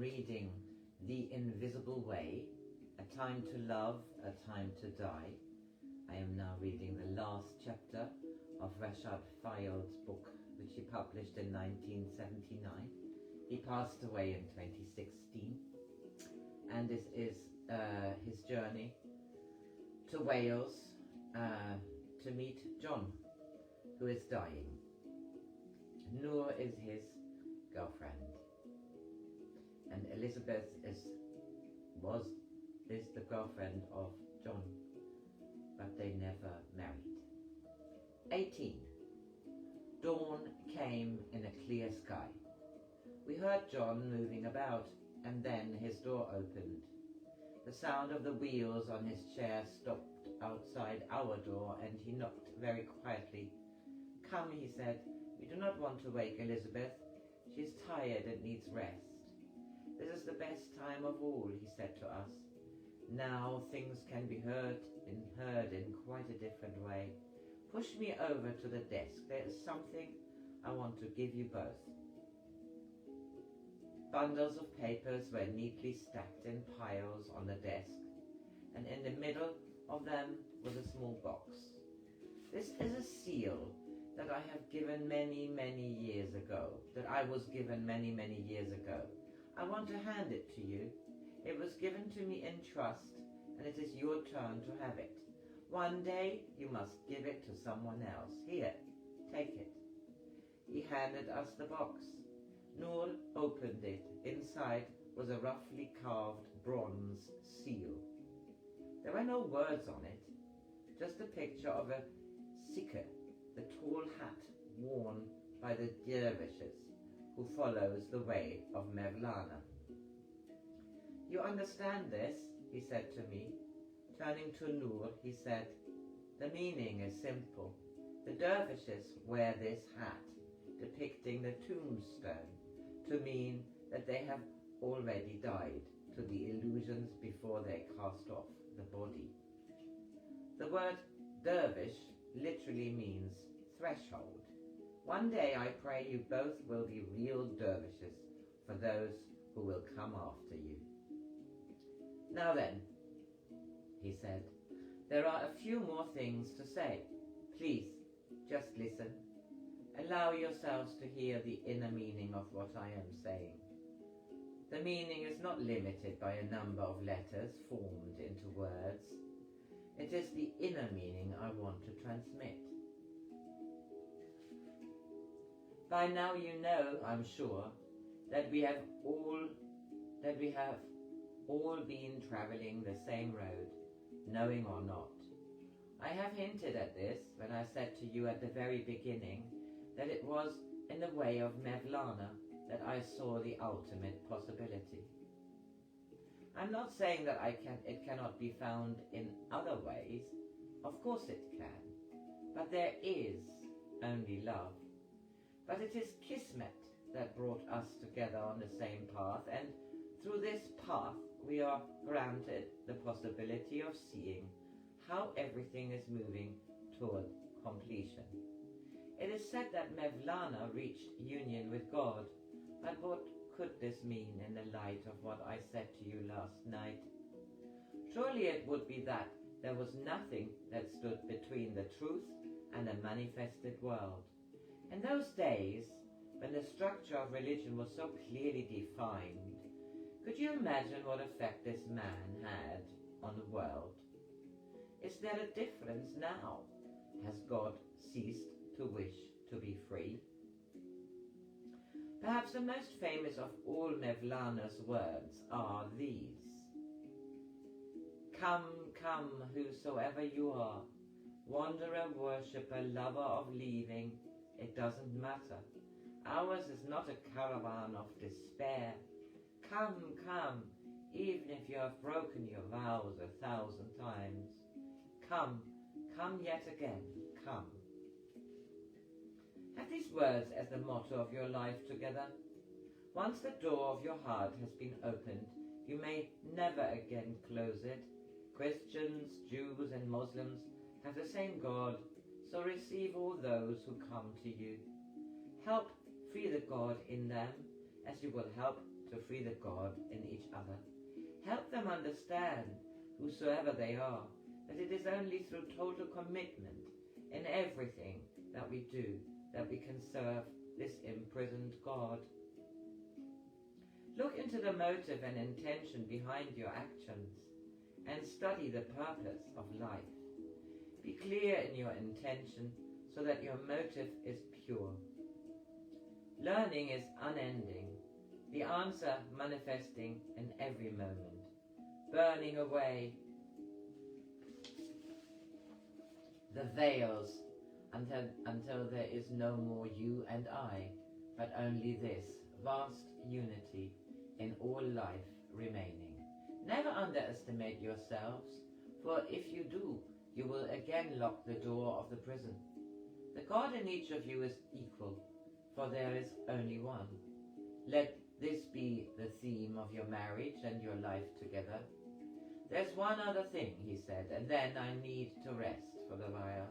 reading The Invisible Way, A Time to Love, A Time to Die. I am now reading the last chapter of Reshad Feild's book, which he published in 1979. He passed away in 2016. And this is his journey to Wales to meet John, who is dying. Noor is his girlfriend, and Elizabeth is the girlfriend of John, but they never married. 18. Dawn came in a clear sky. We heard John moving about, and then his door opened. The sound of the wheels on his chair stopped outside our door, and he knocked very quietly. "Come," he said. "We do not want to wake Elizabeth. She is tired and needs rest. This is the best time of all," he said to us. "Now things can be heard in quite a different way. Push me over to the desk. There is something I want to give you both." Bundles of papers were neatly stacked in piles on the desk, and in the middle of them was a small box. "This is a seal that I have given many, many years ago, I want to hand it to you. It was given to me in trust, and it is your turn to have it. One day you must give it to someone else. Here, take it." He handed us the box. Noor opened it. Inside was a roughly carved bronze seal. There were no words on it, just a picture of a sikh, the tall hat worn by the dervishes who follows the way of Mevlana. "You understand this?" he said to me. Turning to Noor, he said, "The meaning is simple. The dervishes wear this hat, depicting the tombstone, to mean that they have already died to the illusions before they cast off the body." The word dervish literally means threshold. One day I pray you both will be real dervishes for those who will come after you. "Now then," he said, "there are a few more things to say. Please, just listen. Allow yourselves to hear the inner meaning of what I am saying. The meaning is not limited by a number of letters formed into words. It is the inner meaning I want to transmit. By now you know, I'm sure, that we have all been travelling the same road, knowing or not. I have hinted at this when I said to you at the very beginning that it was in the way of Mevlana that I saw the ultimate possibility. I'm not saying that it cannot be found in other ways. Of course it can. But there is only love. But it is Kismet that brought us together on the same path, and through this path we are granted the possibility of seeing how everything is moving toward completion. It is said that Mevlana reached union with God, but what could this mean in the light of what I said to you last night? Surely it would be that there was nothing that stood between the truth and the manifested world. In those days, when the structure of religion was so clearly defined, could you imagine what effect this man had on the world? Is there a difference now? Has God ceased to wish to be free? Perhaps the most famous of all Mevlana's words are these. "Come, come, whosoever you are, wanderer, worshipper, lover of leaving, it doesn't matter. Ours is not a caravan of despair. Come, come, even if you have broken your vows 1,000 times. Come, come yet again, come." Have these words as the motto of your life together. Once the door of your heart has been opened, you may never again close it. Christians, Jews and Muslims have the same God, so receive all those who come to you. Help free the God in them as you will help to free the God in each other. Help them understand, whosoever they are, that it is only through total commitment in everything that we do that we can serve this imprisoned God. Look into the motive and intention behind your actions and study the purpose of life. Be clear in your intention so that your motive is pure. Learning is unending, the answer manifesting in every moment, burning away the veils until there is no more you and I, but only this vast unity in all life remaining. Never underestimate yourselves, for if you do, you will again lock the door of the prison. The God in each of you is equal, for there is only one. Let this be the theme of your marriage and your life together. There's one other thing, he said, and then I need to rest for the while.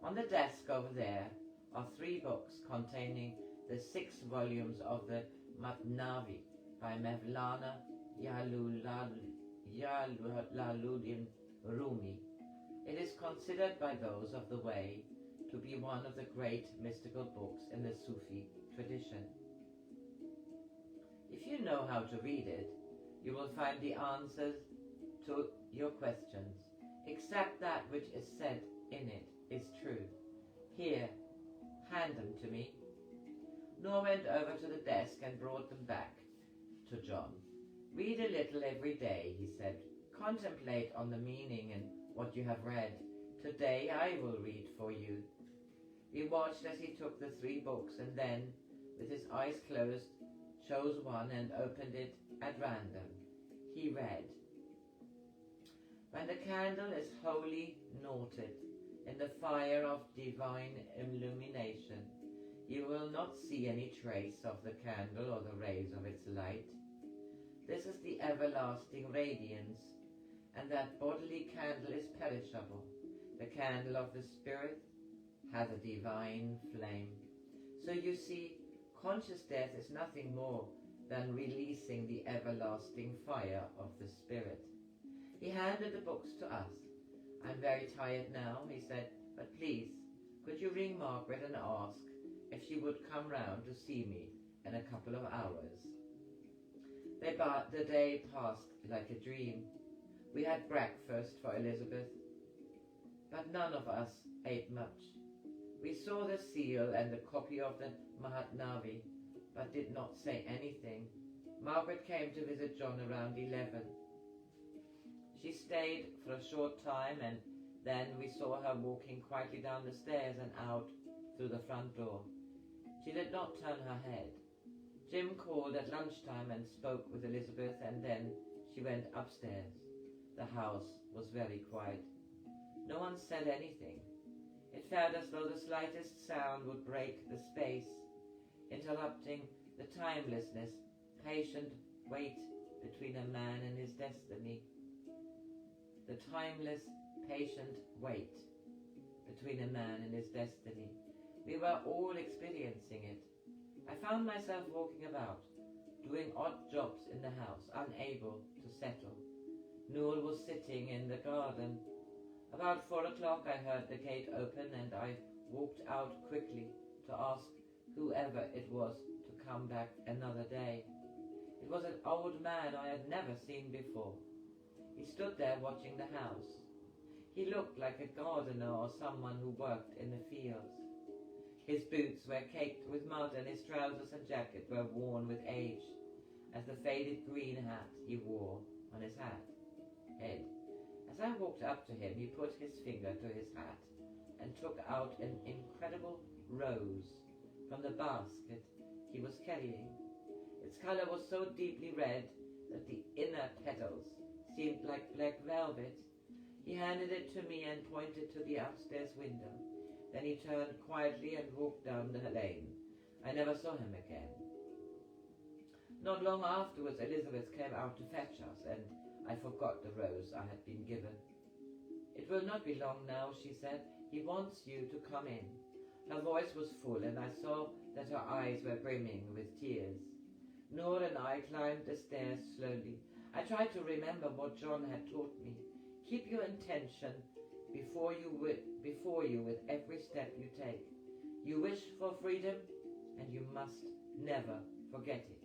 On the desk over there are 3 books containing the 6 volumes of the Matnavi by Mevlana Jalaluddin Rumi. It is considered by those of the way to be one of the great mystical books in the Sufi tradition. If you know how to read it, you will find the answers to your questions, except that which is said in it is true. Here, hand them to me. Noor went over to the desk and brought them back to John. Read a little every day, he said. Contemplate on the meaning and what you have read. Today I will read for you. We watched as he took the 3 books and then, with his eyes closed, chose one and opened it at random. He read, "When the candle is wholly knotted in the fire of divine illumination, you will not see any trace of the candle or the rays of its light. This is the everlasting radiance, and that bodily candle is perishable. The candle of the Spirit has a divine flame. So you see, conscious death is nothing more than releasing the everlasting fire of the Spirit." He handed the books to us. "I'm very tired now," he said, "but please, could you ring Margaret and ask if she would come round to see me in a couple of hours?" The day passed like a dream. We had breakfast for Elizabeth, but none of us ate much. We saw the seal and the copy of the Mahatnavi, but did not say anything. Margaret came to visit John around 11. She stayed for a short time, and then we saw her walking quietly down the stairs and out through the front door. She did not turn her head. Jim called at lunchtime and spoke with Elizabeth, and then she went upstairs. The house was very quiet. No one said anything. It felt as though the slightest sound would break the space, interrupting the timelessness, patient wait between a man and his destiny. The timeless, patient wait between a man and his destiny. We were all experiencing it. I found myself walking about, doing odd jobs in the house, unable to settle. Noor was sitting in the garden. About 4 o'clock I heard the gate open, and I walked out quickly to ask whoever it was to come back another day. It was an old man I had never seen before. He stood there watching the house. He looked like a gardener or someone who worked in the fields. His boots were caked with mud, and his trousers and jacket were worn with age, as the faded green hat he wore on his head. As I walked up to him, he put his finger to his hat and took out an incredible rose from the basket he was carrying. Its color was so deeply red that the inner petals seemed like black velvet. He handed it to me and pointed to the upstairs window. Then he turned quietly and walked down the lane. I never saw him again. Not long afterwards, Elizabeth came out to fetch us, and I forgot the rose I had been given. "It will not be long now," she said. "He wants you to come in." Her voice was full, and I saw that her eyes were brimming with tears. Noor and I climbed the stairs slowly. I tried to remember what John had taught me. Keep your intention before you with every step you take. You wish for freedom, and you must never forget it.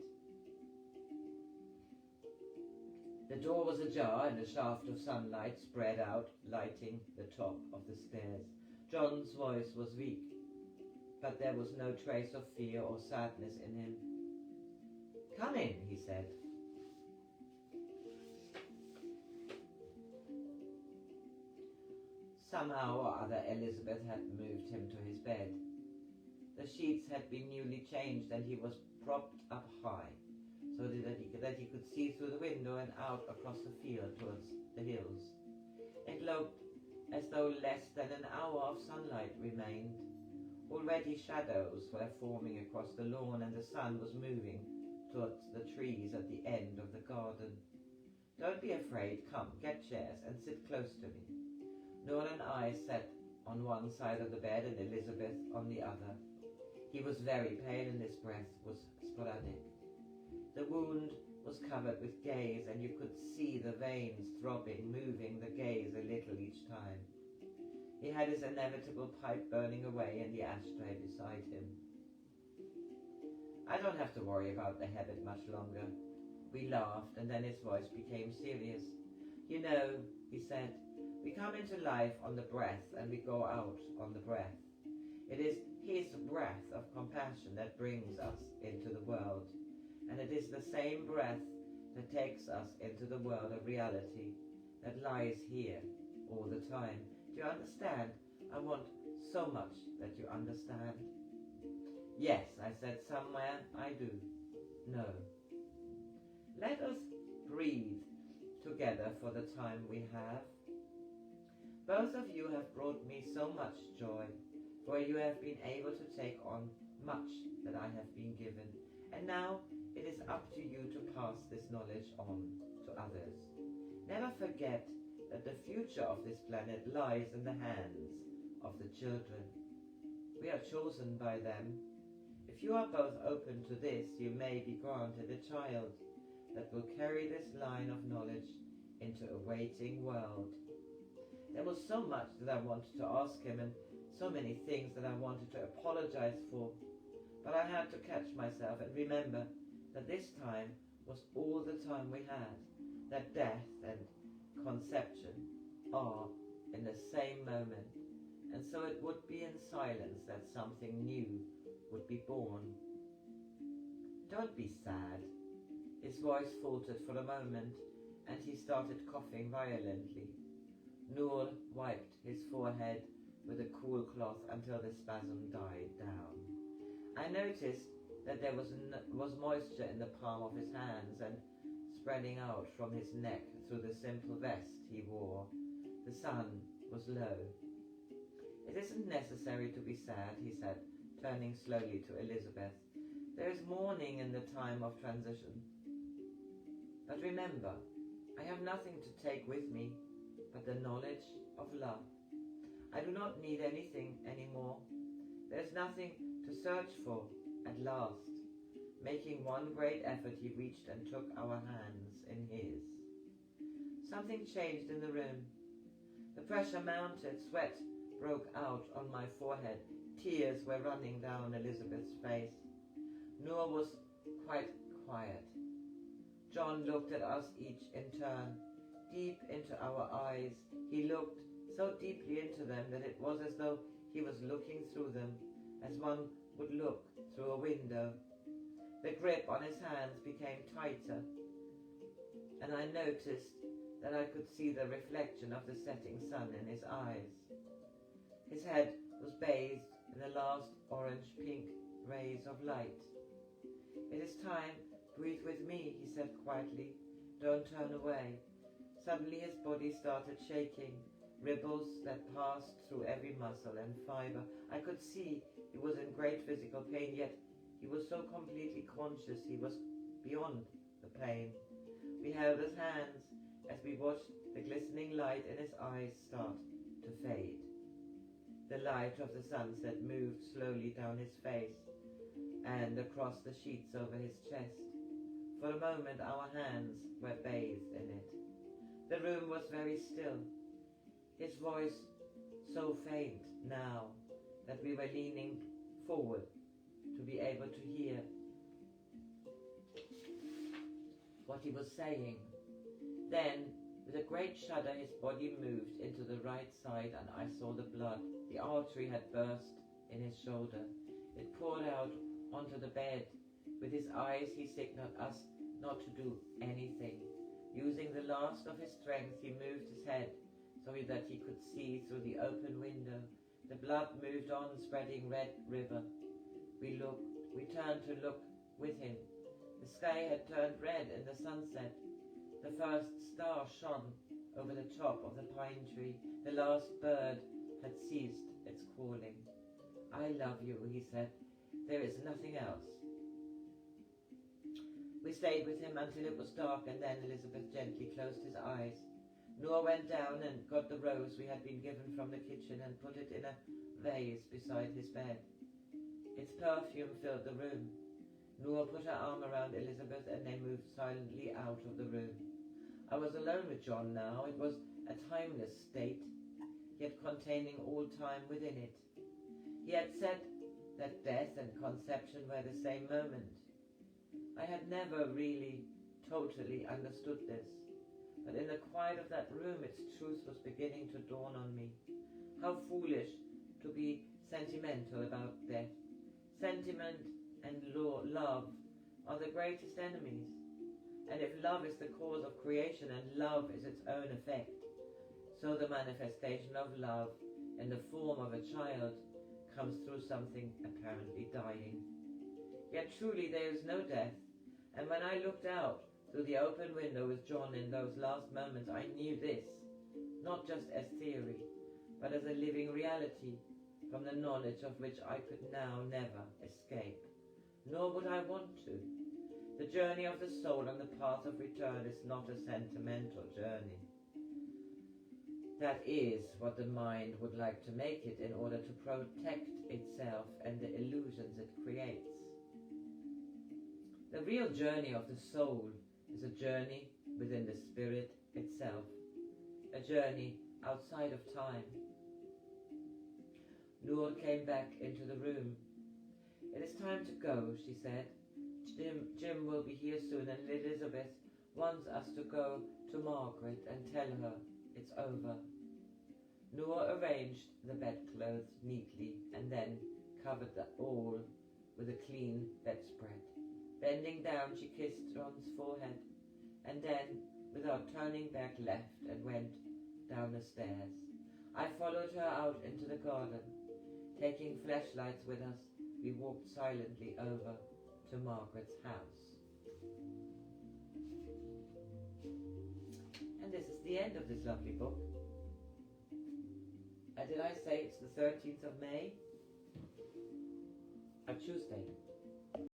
The door was ajar, and a shaft of sunlight spread out, lighting the top of the stairs. John's voice was weak, but there was no trace of fear or sadness in him. "Come in," he said. Somehow or other Elizabeth had moved him to his bed. The sheets had been newly changed, and he was propped up high, so that he could see through the window and out across the field towards the hills. It looked as though less than an hour of sunlight remained. Already shadows were forming across the lawn, and the sun was moving towards the trees at the end of the garden. "Don't be afraid. Come, get chairs and sit close to me." Noor and I sat on one side of the bed and Elizabeth on the other. He was very pale and his breath was sporadic. The wound was covered with gaze, and you could see the veins throbbing, moving the gaze a little each time. He had his inevitable pipe burning away in the ashtray beside him. "I don't have to worry about the habit much longer." We laughed, and then his voice became serious. "You know," he said, "we come into life on the breath, and we go out on the breath. It is his breath of compassion that brings us into the world, and it is the same breath that takes us into the world of reality that lies here all the time. Do you understand? I want so much that you understand." "Yes," I said, "somewhere I do know." Let us breathe together for the time we have. Both of you have brought me so much joy, for you have been able to take on much that I have been given, and now it is up to you to pass this knowledge on to others. Never forget that the future of this planet lies in the hands of the children. We are chosen by them. If you are both open to this, you may be granted a child that will carry this line of knowledge into a waiting world. There was so much that I wanted to ask him, and so many things that I wanted to apologize for, but I had to catch myself and remember that this time was all the time we had, that death and conception are in the same moment, and so it would be in silence that something new would be born. "Don't be sad." His voice faltered for a moment, and he started coughing violently. Noor wiped his forehead with a cool cloth until the spasm died down. I noticed that there was moisture in the palm of his hands and spreading out from his neck through the simple vest he wore. The sun was low. "It isn't necessary to be sad," he said, turning slowly to Elizabeth. "There is mourning in the time of transition. But remember, I have nothing to take with me but the knowledge of love. I do not need anything anymore. There is nothing to search for at last." Making one great effort, he reached and took our hands in his. Something changed in the room. The pressure mounted, sweat broke out on my forehead, tears were running down Elizabeth's face. Noor was quite quiet. John looked at us each in turn, deep into our eyes. He looked so deeply into them that it was as though he was looking through them, as one would look through a window. The grip on his hands became tighter, and I noticed that I could see the reflection of the setting sun in his eyes. His head was bathed in the last orange-pink rays of light. "It is time. Breathe with me," he said quietly. "Don't turn away." Suddenly his body started shaking, ripples that passed through every muscle and fiber. I could see he was in great physical pain, yet he was so completely conscious he was beyond the pain. We held his hands as we watched the glistening light in his eyes start to fade. The light of the sunset moved slowly down his face and across the sheets over his chest. For a moment our hands were bathed in it. The room was very still, his voice so faint now that we were leaning forward to be able to hear what he was saying. Then, with a great shudder, his body moved into the right side and I saw the blood. The artery had burst in his shoulder. It poured out onto the bed. With his eyes he signaled us not to do anything. Using the last of his strength, he moved his head so that he could see through the open window. The blood moved on, spreading red river. We looked. We turned to look with him. The sky had turned red in the sunset. The first star shone over the top of the pine tree. The last bird had ceased its calling. I love you, he said. There is nothing else. We stayed with him until it was dark, and then Elizabeth gently closed his eyes. Noor went down and got the rose we had been given from the kitchen and put it in a vase beside his bed. Its perfume filled the room. Noor put her arm around Elizabeth and they moved silently out of the room. I was alone with John now. It was a timeless state, yet containing all time within it. He had said that death and conception were the same moment. I had never really totally understood this, but in the quiet of that room its truth was beginning to dawn on me. How foolish to be sentimental about death. Sentiment and love are the greatest enemies. And if love is the cause of creation and love is its own effect, so the manifestation of love in the form of a child comes through something apparently dying. Yet truly there is no death, and when I looked out through the open window with John in those last moments, I knew this, not just as theory, but as a living reality, from the knowledge of which I could now never escape. Nor would I want to. The journey of the soul on the path of return is not a sentimental journey. That is what the mind would like to make it in order to protect itself and the illusions it creates. The real journey of the soul is a journey within the spirit itself, a journey outside of time. Noor came back into the room. It is time to go, she said. Jim will be here soon and Elizabeth wants us to go to Margaret and tell her it's over. Noor arranged the bedclothes neatly and then covered all with a clean bedspread. Bending down, she kissed John's forehead and then, without turning back, left and went down the stairs. I followed her out into the garden. Taking flashlights with us, we walked silently over to Margaret's house. And this is the end of this lovely book. Did I say it's the 13th of May? Tuesday.